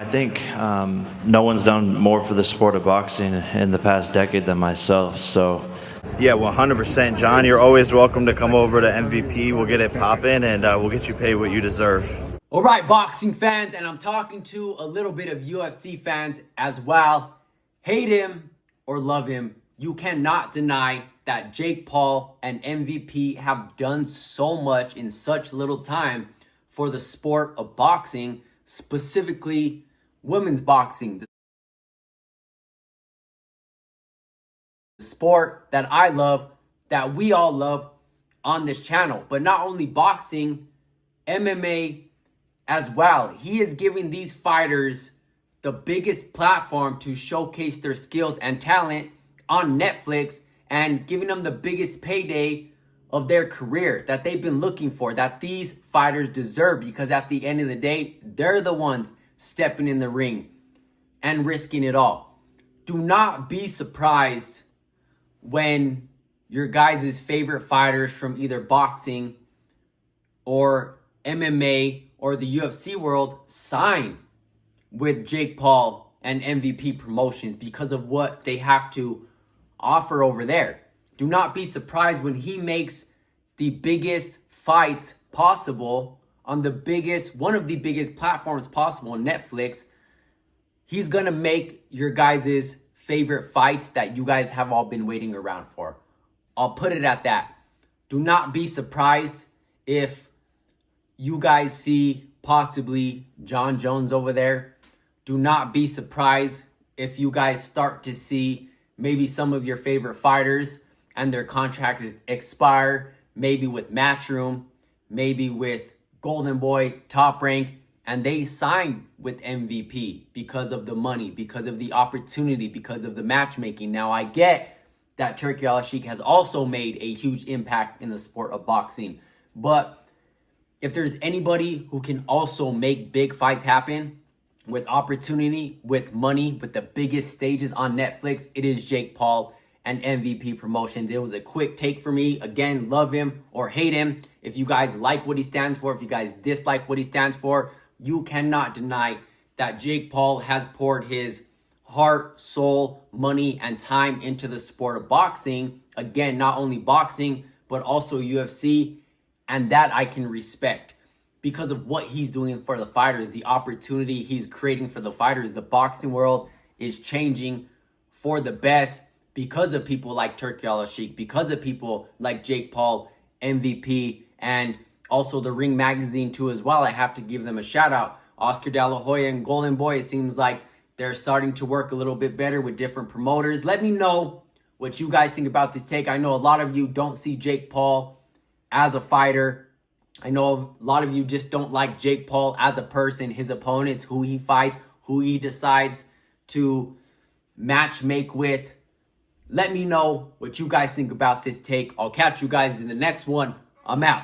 I think no one's done more for the sport of boxing in the past decade than myself. So, yeah, 100%. John, you're always welcome to come over to MVP. We'll get it popping, and we'll get you paid what you deserve. All right, boxing fans, and I'm talking to a little bit of UFC fans as well. Hate him or love him, you cannot deny that Jake Paul and MVP have done so much in such little time for the sport of boxing, specifically women's boxing. The sport that I love, that we all love on this channel. But not only boxing, MMA as well. He is giving these fighters the biggest platform to showcase their skills and talent on Netflix and giving them the biggest payday of their career that they've been looking for, that these fighters deserve, because at the end of the day, they're the ones stepping in the ring and risking it all. Do not be surprised when your guys' favorite fighters from either boxing or MMA or the UFC world sign with Jake Paul and MVP Promotions because of what they have to offer over there. Do not be surprised when he makes the biggest fights possible on one of the biggest platforms possible on Netflix. He's gonna make your guys' favorite fights that you guys have all been waiting around for. I'll put it at that. Do not be surprised if you guys see possibly John Jones over there. Do not be surprised if you guys start to see maybe some of your favorite fighters and their contracts expire, maybe with Matchroom, maybe with Golden Boy, Top Rank, and they sign with MVP because of the money, because of the opportunity, because of the matchmaking. Now, I get that Turki Al-Sheikh has also made a huge impact in the sport of boxing, but if there's anybody who can also make big fights happen with opportunity, with money, with the biggest stages on Netflix, it is Jake Paul and MVP Promotions. It was a quick take for me. Again, love him or hate him. If you guys like what he stands for, if you guys dislike what he stands for, you cannot deny that Jake Paul has poured his heart, soul, money, and time into the sport of boxing. Again, not only boxing, but also UFC. And that I can respect because of what he's doing for the fighters, the opportunity he's creating for the fighters. The boxing world is changing for the best because of people like Turki Al-Sheikh, because of people like Jake Paul, MVP, and also the Ring Magazine too as well. I have to give them a shout out. Oscar De La Hoya and Golden Boy, it seems like they're starting to work a little bit better with different promoters. Let me know what you guys think about this take. I know a lot of you don't see Jake Paul as a fighter. I know a lot of you just don't like Jake Paul as a person, his opponents, who he fights, who he decides to match make with. Let me know what you guys think about this take. I'll catch you guys in the next one. I'm out.